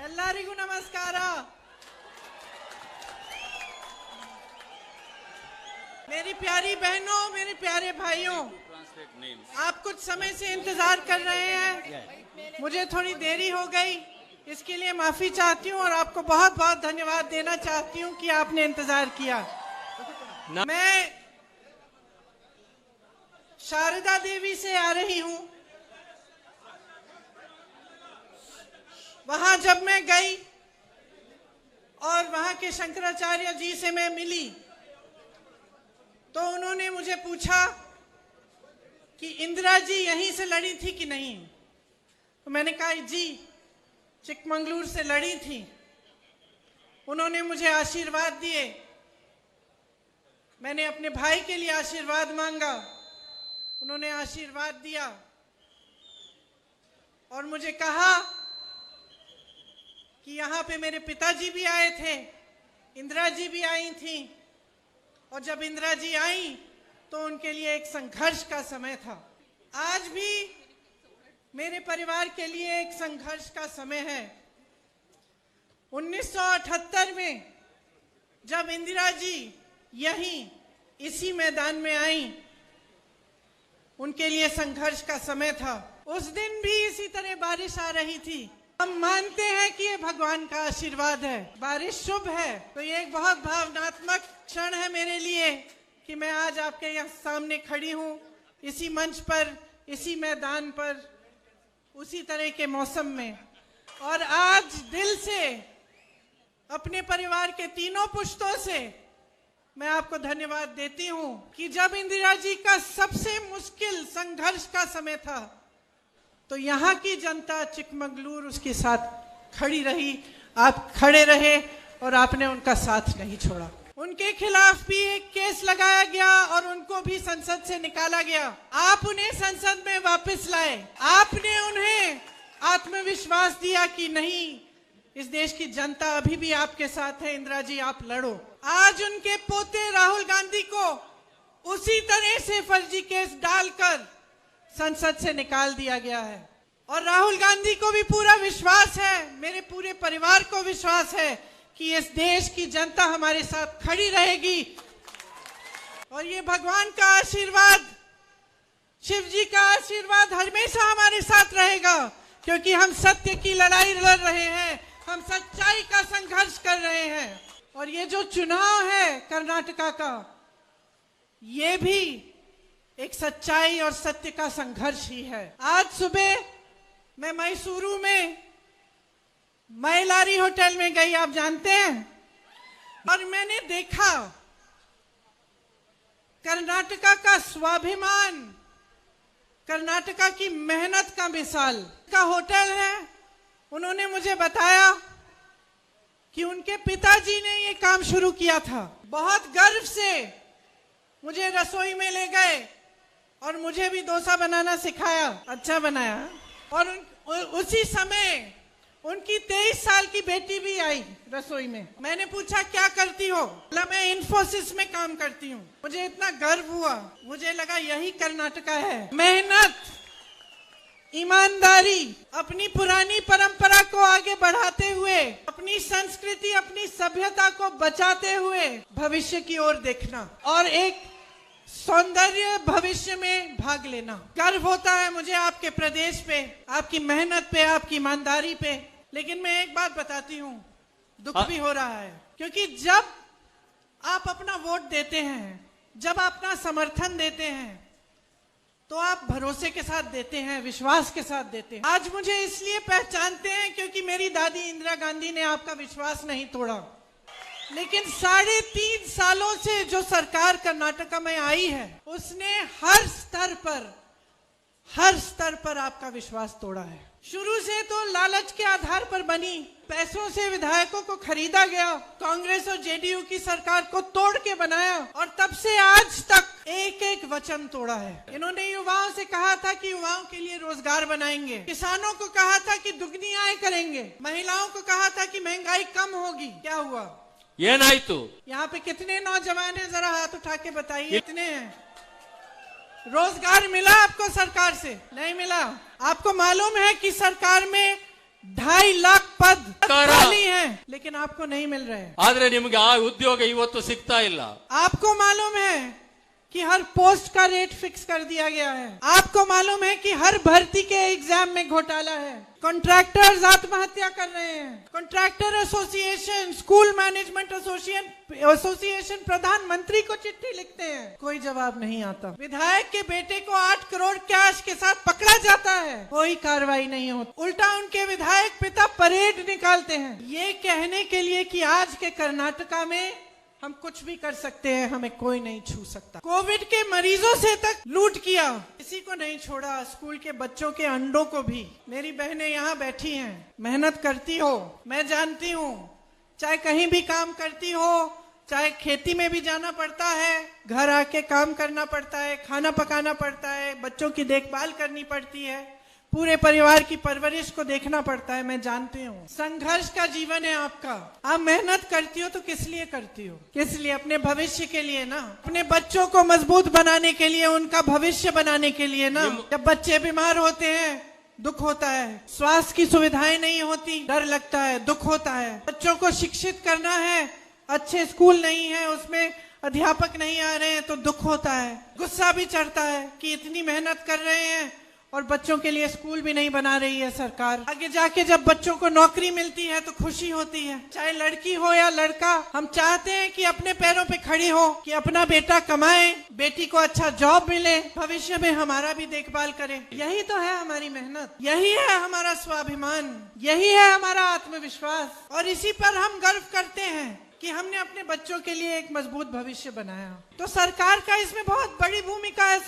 ಎಲ್ಲರಿಗೂ नमस्कार। मेरी प्यारी बहनों, मेरे प्यारे भाइयों, आप कुछ समय से इंतजार कर रहे हैं। मुझे थोड़ी देरी हो गई, इसके लिए माफी चाहती हूँ और आपको बहुत बहुत धन्यवाद देना चाहती हूँ कि आपने इंतजार किया। मैं शारदा देवी से आ रही हूँ। वहां जब मैं गई और वहां के शंकराचार्य जी से मैं मिली तो उन्होंने मुझे पूछा कि इंदिरा जी यहीं से लड़ी थी कि नहीं। तो मैंने कहा जी चिकमंगलूर से लड़ी थी। उन्होंने मुझे आशीर्वाद दिए। मैंने अपने भाई के लिए आशीर्वाद मांगा, उन्होंने आशीर्वाद दिया और मुझे कहा कि यहाँ पे मेरे पिताजी भी आए थे, इंदिरा जी भी आई थी और जब इंदिरा जी आई तो उनके लिए एक संघर्ष का समय था। आज भी मेरे परिवार के लिए एक संघर्ष का समय है। 1978 में जब इंदिरा जी यहीं इसी मैदान में आई, उनके लिए संघर्ष का समय था। उस दिन भी इसी तरह बारिश आ रही थी। हम मानते हैं कि ये भगवान का आशीर्वाद है, बारिश शुभ है। तो ये एक बहुत भावनात्मक क्षण है मेरे लिए कि मैं आज आपके यहाँ सामने खड़ी हूँ, इसी मंच पर, इसी मैदान पर, उसी तरह के मौसम में। और आज दिल से अपने परिवार के तीनों पुश्तों से मैं आपको धन्यवाद देती हूँ कि जब इंदिरा जी का सबसे मुश्किल संघर्ष का समय था तो यहाँ की जनता चिकमंगलूर उसके साथ खड़ी रही। आप खड़े रहे और आपने उनका साथ नहीं छोड़ा। उनके खिलाफ भी एक केस लगाया गया और उनको भी संसद से निकाला गया। आप उन्हें संसद में वापस लाए। आपने उन्हें आत्मविश्वास दिया कि नहीं, इस देश की जनता अभी भी आपके साथ है, इंदिरा जी आप लड़ो। आज उनके पोते राहुल गांधी को उसी तरह से फर्जी केस डालकर संसद से निकाल दिया गया है और राहुल गांधी को भी पूरा विश्वास है, मेरे पूरे परिवार को विश्वास है कि इस देश की जनता हमारे साथ खड़ी रहेगी। और ये भगवान का आशीर्वाद, शिव जी का आशीर्वाद हमेशा हमारे साथ रहेगा, क्योंकि हम सत्य की लड़ाई लड़ रहे हैं, हम सच्चाई का संघर्ष कर रहे हैं। और ये जो चुनाव है कर्नाटका का, ये भी एक सच्चाई और सत्य का संघर्ष ही है। आज सुबह मैं मैसूरू में मैलारी होटल में गई, आप जानते हैं, और मैंने देखा कर्नाटका का स्वाभिमान, कर्नाटका की मेहनत का मिसाल का होटल है। उन्होंने मुझे बताया कि उनके पिताजी ने ये काम शुरू किया था। बहुत गर्व से मुझे रसोई में ले गए और मुझे भी डोसा बनाना सिखाया, अच्छा बनाया। और उसी समय उनकी 23 साल की बेटी भी आई रसोई में। मैंने पूछा क्या करती हो? बोला मैं इन्फोसिस में काम करती हूँ। मुझे इतना गर्व हुआ, मुझे लगा यही कर्नाटका है। मेहनत, ईमानदारी, अपनी पुरानी परंपरा को आगे बढ़ाते हुए, अपनी संस्कृति, अपनी सभ्यता को बचाते हुए भविष्य की ओर देखना और एक सौंदर्य भविष्य में भाग लेना। गर्व होता है मुझे आपके प्रदेश पे, आपकी मेहनत पे, आपकी ईमानदारी पे। लेकिन मैं एक बात बताती हूँ, दुख भी हो रहा है, क्योंकि जब आप अपना वोट देते हैं, जब अपना समर्थन देते हैं, तो आप भरोसे के साथ देते हैं, विश्वास के साथ देते हैं। आज मुझे इसलिए पहचानते हैं क्योंकि मेरी दादी इंदिरा गांधी ने आपका विश्वास नहीं तोड़ा। लेकिन 3.5 सालों से जो सरकार कर्नाटका में आई है, उसने हर स्तर पर आपका विश्वास तोड़ा है। शुरू से तो लालच के आधार पर बनी, पैसों से विधायकों को खरीदा गया, कांग्रेस और जेडीयू की सरकार को तोड़ के बनाया और तब से आज तक एक एक वचन तोड़ा है। इन्होंने युवाओं से कहा था कि युवाओं के लिए रोजगार बनाएंगे, किसानों को कहा था कि दुगनी आय करेंगे, महिलाओं को कहा था कि महंगाई कम होगी। क्या हुआ? ये नहीं तो यहाँ पे कितने नौजवान हैं, जरा हाथ उठा के बताइए, कितने हैं? रोजगार मिला आपको सरकार से? नहीं मिला। आपको मालूम है कि सरकार में 2.5 लाख पद कर। खाली हैं, लेकिन आपको नहीं मिल रहे हैं। ಆದ್ರೆ ನಿಮ್ಗೆ ಆ ಉದ್ಯೋಗ ಇವತ್ತು ಸಿಗ್ತಾ ಇಲ್ಲ। आपको मालूम है कि हर पोस्ट का रेट फिक्स कर दिया गया है। आपको मालूम है कि हर भर्ती के एग्जाम में घोटाला है। कॉन्ट्रैक्टर्स आत्महत्या कर रहे हैं। Contractor association, school management association प्रधानमंत्री को चिट्ठी लिखते हैं, कोई जवाब नहीं आता। विधायक के बेटे को 8 करोड़ कैश के साथ पकड़ा जाता है, कोई कार्रवाई नहीं होती। उल्टा उनके विधायक पिता परेड निकालते हैं, ये कहने के लिए कि आज के कर्नाटका में हम कुछ भी कर सकते हैं, हमें कोई नहीं छू सकता। कोविड के मरीजों से तक लूट किया, किसी को नहीं छोड़ा। स्कूल के बच्चों के अंडों को भी। मेरी बहनें यहाँ बैठी हैं, मेहनत करती हो, मैं जानती हूँ। चाहे कहीं भी काम करती हो, चाहे खेती में भी जाना पड़ता है, घर आके काम करना पड़ता है, खाना पकाना पड़ता है, बच्चों की देखभाल करनी पड़ती है, पूरे परिवार की परवरिश को देखना पड़ता है, मैं जानती हूँ। संघर्ष का जीवन है आपका। आप मेहनत करती हो तो किस लिए करती हो? किस लिए? अपने भविष्य के लिए ना, अपने बच्चों को मजबूत बनाने के लिए, उनका भविष्य बनाने के लिए ना। जब बच्चे बीमार होते हैं दुख होता है, स्वास्थ्य की सुविधाएं नहीं होती डर लगता है, दुख होता है। बच्चों को शिक्षित करना है, अच्छे स्कूल नहीं है, उसमें अध्यापक नहीं आ रहे हैं तो दुख होता है, गुस्सा भी चढ़ता है कि इतनी मेहनत कर रहे हैं और बच्चों के लिए स्कूल भी नहीं बना रही है सरकार। आगे जाके जब बच्चों को नौकरी मिलती है तो खुशी होती है। चाहे लड़की हो या लड़का, हम चाहते हैं कि अपने पैरों पे खड़ी हो, कि अपना बेटा कमाए, बेटी को अच्छा जॉब मिले, भविष्य में हमारा भी देखभाल करे। यही तो है हमारी मेहनत, यही है हमारा स्वाभिमान, यही है हमारा आत्मविश्वास। और इसी पर हम गर्व करते हैं कि हमने अपने बच्चों के लिए एक मजबूत भविष्य बनाया। तो सरकार का इसमें बहुत बड़ी भूमिका है।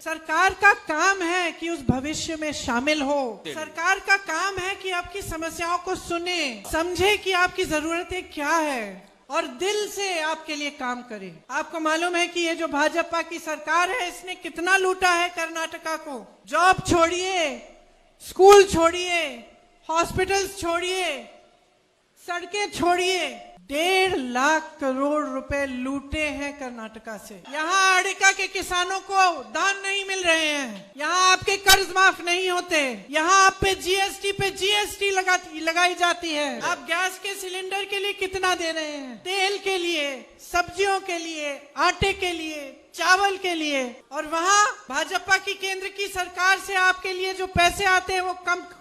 सरकार का काम है कि उस भविष्य में शामिल हो। सरकार का काम है कि आपकी समस्याओं को सुने, समझे कि आपकी जरूरतें क्या है और दिल से आपके लिए काम करे। आपको मालूम है कि ये जो भाजपा की सरकार है, इसने कितना लूटा है कर्नाटका को। जॉब छोड़िए, स्कूल छोड़िए, हॉस्पिटल्स छोड़िए, सड़कें छोड़िए, 1.5 लाख करोड़ रुपए लूटे हैं कर्नाटका से। यहाँ अड़िका के किसानों को दान नहीं मिल रहे हैं, यहाँ आपके कर्ज माफ नहीं होते, यहाँ आप पे जीएसटी लगाई जाती है। आप गैस के सिलेंडर के लिए कितना दे रहे हैं, तेल के लिए, सब्जियों के लिए, आटे के लिए, चावल के लिए। और वहाँ भाजपा की केंद्र की सरकार से आपके लिए जो पैसे आते हैं वो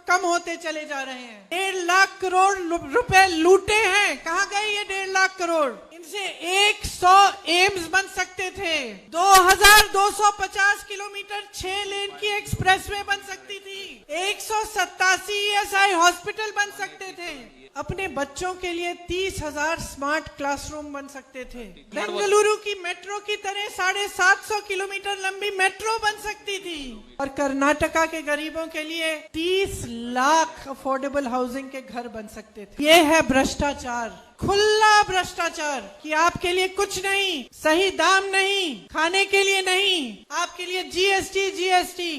कम होते चले जा रहे हैं। 1.5 लाख करोड़ रुपए लूटे हैं। कहाँ गए ये 1.5 लाख करोड़? इनसे 100 एम्स बन सकते थे, 2250 किलोमीटर 6 लेन की एक्सप्रेसवे बन सकती थी, 187 ESI हॉस्पिटल बन सकते थे, अपने बच्चों के लिए 30,000 स्मार्ट क्लासरूम बन सकते थे, बेंगलुरु की मेट्रो की तरह 750 किलोमीटर लंबी मेट्रो बन सकती थी, और कर्नाटका के गरीबों के लिए 30 लाख अफोर्डेबल हाउसिंग के घर बन सकते थे। ये है भ्रष्टाचार, खुला भ्रष्टाचार, कि आपके लिए कुछ नहीं, सही दाम नहीं, खाने के लिए नहीं, आपके लिए जीएसटी।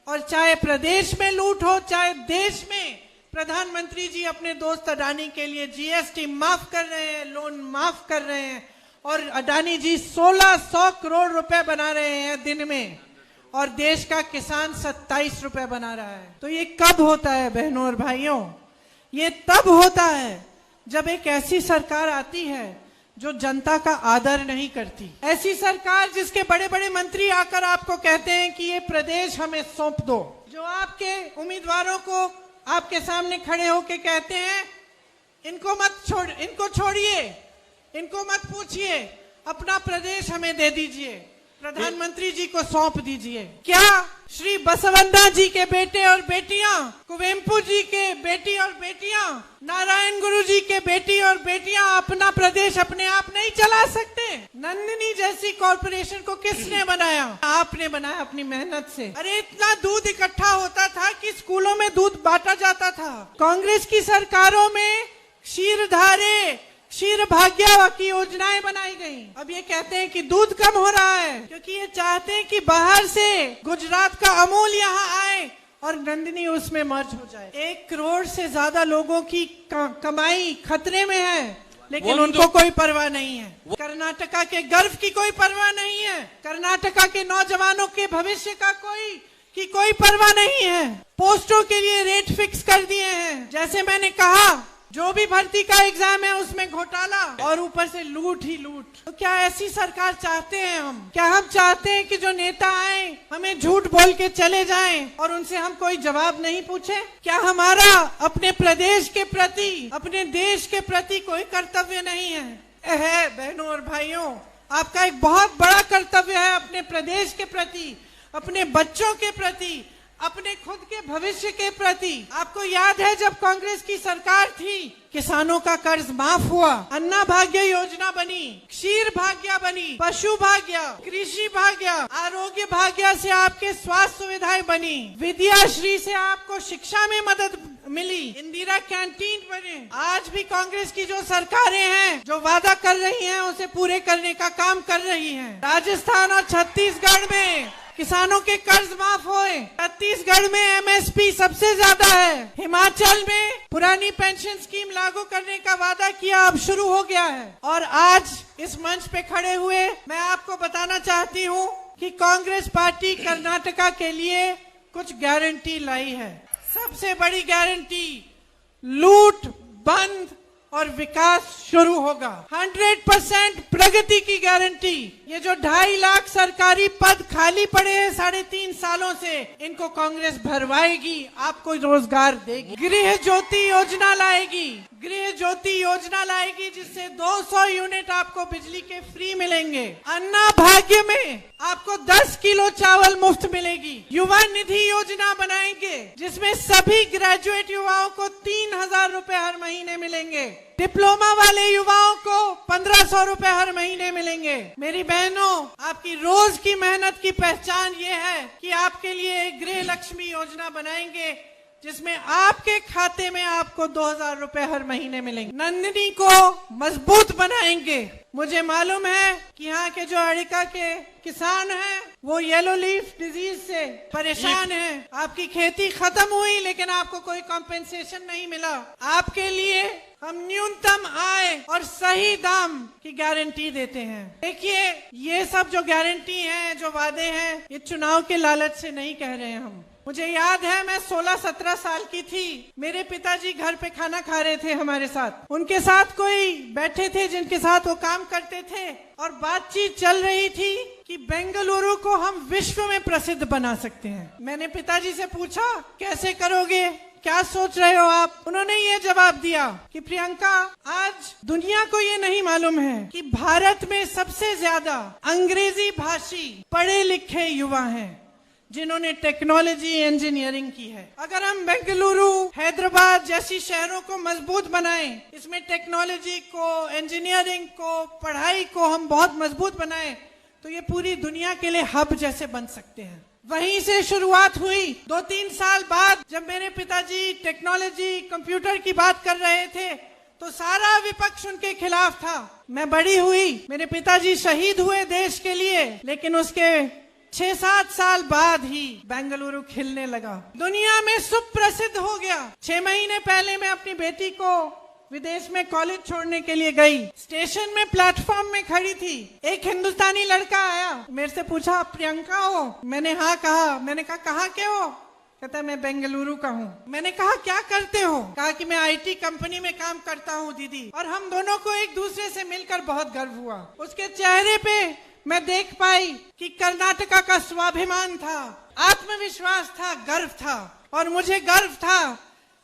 और चाहे प्रदेश में लूट हो, चाहे देश में, प्रधानमंत्री जी अपने दोस्त अडानी के लिए जीएसटी माफ कर रहे हैं, लोन माफ कर रहे हैं, और अडानी जी 1600 करोड़ रुपए बना रहे हैं दिन में, और देश का किसान 27 रुपए बना रहा है। तो ये कब होता है बहनों और भाइयों? ये तब होता है जब एक ऐसी सरकार आती है जो जनता का आदर नहीं करती। ऐसी सरकार जिसके बड़े बड़े मंत्री आकर आपको कहते हैं कि ये प्रदेश हमें सौंप दो, जो आपके उम्मीदवारों को आपके सामने खड़े होके कहते हैं इनको छोड़िए, इनको मत पूछिए, अपना प्रदेश हमें दे दीजिए, प्रधानमंत्री जी को सौंप दीजिए। क्या श्री बसवन्ना जी के बेटे और बेटियां, कुवेम्पु जी के बेटी और बेटियां, नारायण गुरु जी के बेटी और बेटियां अपना प्रदेश अपने आप नहीं चला सकते? नंदिनी जैसी कॉर्पोरेशन को किसने बनाया? आपने बनाया अपनी मेहनत से। अरे इतना दूध इकट्ठा होता था कि स्कूलों में दूध बांटा जाता था। कांग्रेस की सरकारों में क्षीर भाग्य की योजनाएं बनाई गई। अब ये कहते हैं कि दूध कम हो रहा है, क्योंकि ये चाहते हैं कि बाहर से गुजरात का अमूल यहाँ आए और नंदिनी उसमें मर्ज हो जाए। 1 करोड़ से ज्यादा लोगों की कमाई खतरे में है, लेकिन उनको कोई परवाह नहीं है। कर्नाटका के गर्व की कोई परवाह नहीं है, कर्नाटका के नौजवानों के भविष्य का कोई की कोई परवाह नहीं है। पोस्टों के लिए रेट फिक्स कर दिए हैं। जैसे मैंने कहा, जो भी भर्ती का एग्जाम है उसमें घोटाला और ऊपर से लूट ही लूट। तो क्या ऐसी सरकार चाहते हैं हम? क्या हम चाहते हैं कि जो नेता आए हमें झूठ बोल के चले जाएं और उनसे हम कोई जवाब नहीं पूछे? क्या हमारा अपने प्रदेश के प्रति, अपने देश के प्रति कोई कर्तव्य नहीं है? बहनों और भाइयों, आपका एक बहुत बड़ा कर्तव्य है अपने प्रदेश के प्रति, अपने बच्चों के प्रति, अपने खुद के भविष्य के प्रति। आपको याद है जब कांग्रेस की सरकार थी, किसानों का कर्ज माफ हुआ, अन्ना भाग्य योजना बनी, क्षीर भाग्य बनी, पशु भाग्य, कृषि भाग्य, आरोग्य भाग्य से आपके स्वास्थ्य सुविधाएं बनी, विद्याश्री से आपको शिक्षा में मदद मिली, इंदिरा कैंटीन बने। आज भी कांग्रेस की जो सरकारें हैं जो वादा कर रही हैं उसे पूरे करने का काम कर रही हैं। राजस्थान और छत्तीसगढ़ में किसानों के कर्ज माफ हुए, छत्तीसगढ़ में एमएसपी सबसे ज्यादा है, हिमाचल में पुरानी पेंशन स्कीम लागू करने का वादा किया, अब शुरू हो गया है। और आज इस मंच पे खड़े हुए मैं आपको बताना चाहती हूँ कि कांग्रेस पार्टी कर्नाटका के लिए कुछ गारंटी लाई है। सबसे बड़ी गारंटी, लूट बंद और विकास शुरू होगा। 100% प्रगति की गारंटी। ये जो 2.5 लाख सरकारी पद खाली पड़े हैं 3.5 सालों से, इनको कांग्रेस भरवाएगी, आपको रोजगार देगी। गृह ज्योति योजना लाएगी, गृह ज्योति योजना लाएगी जिससे 200 यूनिट आपको बिजली के फ्री मिलेंगे। अन्ना भाग्य में आपको 10 किलो चावल मुफ्त मिलेगी। युवा निधि योजना बनाएंगे जिसमें सभी ग्रेजुएट युवाओं को 3,000 रुपए हर महीने मिलेंगे। डिप्लोमा वाले युवाओं को 1,500 रुपए हर महीने मिलेंगे। मेरी बहनों, आपकी रोज की मेहनत की पहचान ये है कि आपके लिए एक गृह लक्ष्मी योजना बनाएंगे जिसमें आपके खाते में आपको 2,000 रुपए हर महीने मिलेंगे। नंदिनी को मजबूत बनाएंगे। मुझे मालूम है कि यहाँ के जो अड़िका के किसान हैं वो येलो लीफ डिजीज से परेशान हैं। आपकी खेती खत्म हुई लेकिन आपको कोई कॉम्पेंसेशन नहीं मिला। आपके लिए हम न्यूनतम आय और सही दाम की गारंटी देते हैं। देखिए, ये सब जो गारंटी हैं, जो वादे हैं, ये चुनाव के लालच से नहीं कह रहे हैं हम। मुझे याद है मैं 16-17 साल की थी, मेरे पिताजी घर पे खाना खा रहे थे हमारे साथ। उनके साथ कोई बैठे थे जिनके साथ वो काम करते थे और बातचीत चल रही थी कि बेंगलुरु को हम विश्व में प्रसिद्ध बना सकते हैं। मैंने पिताजी से पूछा, कैसे करोगे, क्या सोच रहे हो आप? उन्होंने ये जवाब दिया कि प्रियंका, आज दुनिया को ये नहीं मालूम है कि भारत में सबसे ज्यादा अंग्रेजी भाषी पढ़े लिखे युवा हैं जिन्होंने टेक्नोलॉजी इंजीनियरिंग की है। अगर हम बेंगलुरु, हैदराबाद जैसी शहरों को मजबूत बनाएं, इसमें टेक्नोलॉजी को, इंजीनियरिंग को, पढ़ाई को हम बहुत मजबूत बनाएं, तो ये पूरी दुनिया के लिए हब जैसे बन सकते हैं। वहीं से शुरुआत हुई। 2-3 साल बाद जब मेरे पिताजी टेक्नोलॉजी, कंप्यूटर की बात कर रहे थे तो सारा विपक्ष उनके खिलाफ था। मैं बड़ी हुई, मेरे पिताजी शहीद हुए देश के लिए, लेकिन उसके 6-7 साल बाद ही बेंगलुरु खिलने लगा, दुनिया में सुप्रसिद्ध हो गया। 6 महीने पहले मैं अपनी बेटी को विदेश में कॉलेज छोड़ने के लिए गई। स्टेशन में प्लेटफॉर्म में खड़ी थी, एक हिंदुस्तानी लड़का आया, मेरे से पूछा, प्रियंका हो? मैंने हाँ कहा। मैंने कहा, कहाँ के हो? कहता, मैं बेंगलुरु का हूँ। मैंने कहा, क्या करते हो? कहा कि मैं IT कंपनी में काम करता हूँ दीदी। और हम दोनों को एक दूसरे से मिलकर बहुत गर्व हुआ। उसके चेहरे पे मैं देख पाई कि कर्नाटका का स्वाभिमान था, आत्मविश्वास था, गर्व था। और मुझे गर्व था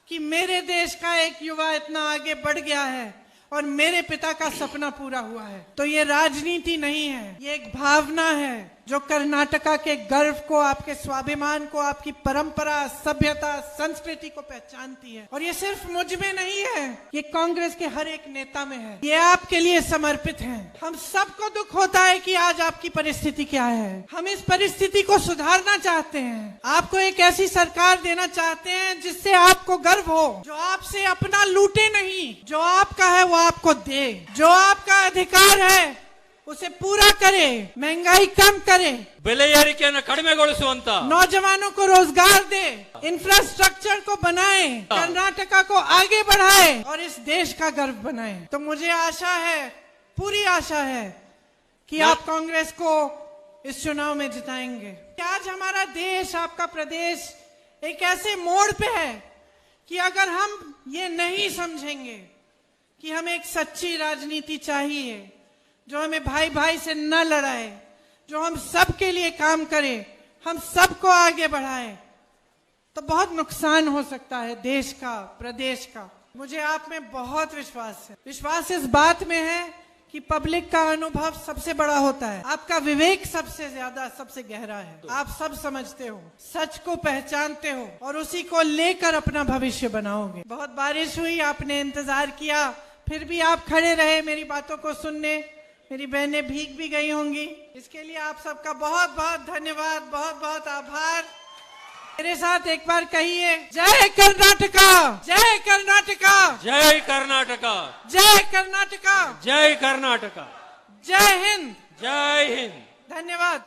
कि मेरे देश का एक युवा इतना आगे बढ़ गया है और मेरे पिता का सपना पूरा हुआ है। तो ये राजनीति नहीं है, ये एक भावना है जो कर्नाटका के गर्व को, आपके स्वाभिमान को, आपकी परंपरा, सभ्यता, संस्कृति को पहचानती है। और ये सिर्फ मुझ में नहीं है, ये कांग्रेस के हर एक नेता में है। ये आपके लिए समर्पित है। हम सबको दुख होता है कि आज आपकी परिस्थिति क्या है। हम इस परिस्थिति को सुधारना चाहते हैं, आपको एक ऐसी सरकार देना चाहते हैं जिससे आपको गर्व हो, जो आपसे अपना लूटे नहीं, जो आपका है वो आपको दे, जो आपका अधिकार है उसे पूरा करे, महंगाई कम करे, ಬೆಲೆ ಏರಿಕೆಯನ್ನು ಕಡಿಮೆಗೊಳಿಸುವಂತ, नौजवानों को रोजगार दे, इंफ्रास्ट्रक्चर को बनाए, कर्नाटका को आगे बढ़ाए और इस देश का गर्व बनाए। तो मुझे आशा है, पूरी आशा है कि आप कांग्रेस को इस चुनाव में जिताएंगे। आज हमारा देश, आपका प्रदेश एक ऐसे मोड़ पे है कि अगर हम ये नहीं समझेंगे कि हमें एक सच्ची राजनीति चाहिए जो हमें भाई भाई से न लड़ाए, जो हम सबके लिए काम करे, हम सबको आगे बढ़ाए, तो बहुत नुकसान हो सकता है देश का, प्रदेश का। मुझे आप में बहुत विश्वास है। विश्वास इस बात में है कि पब्लिक का अनुभव सबसे बड़ा होता है, आपका विवेक सबसे ज्यादा, सबसे गहरा है। आप सब समझते हो, सच को पहचानते हो और उसी को लेकर अपना भविष्य बनाओगे। बहुत बारिश हुई, आपने इंतजार किया, फिर भी आप खड़े रहे मेरी बातों को सुनने। मेरी बहनें भीग भी गई होंगी, इसके लिए आप सबका बहुत बहुत धन्यवाद, बहुत बहुत आभार। मेरे साथ एक बार कहिए, जय कर्नाटका, जय कर्नाटका, जय कर्नाटका, जय कर्नाटका, जय कर्नाटका, जय हिंद, जय हिंद। धन्यवाद।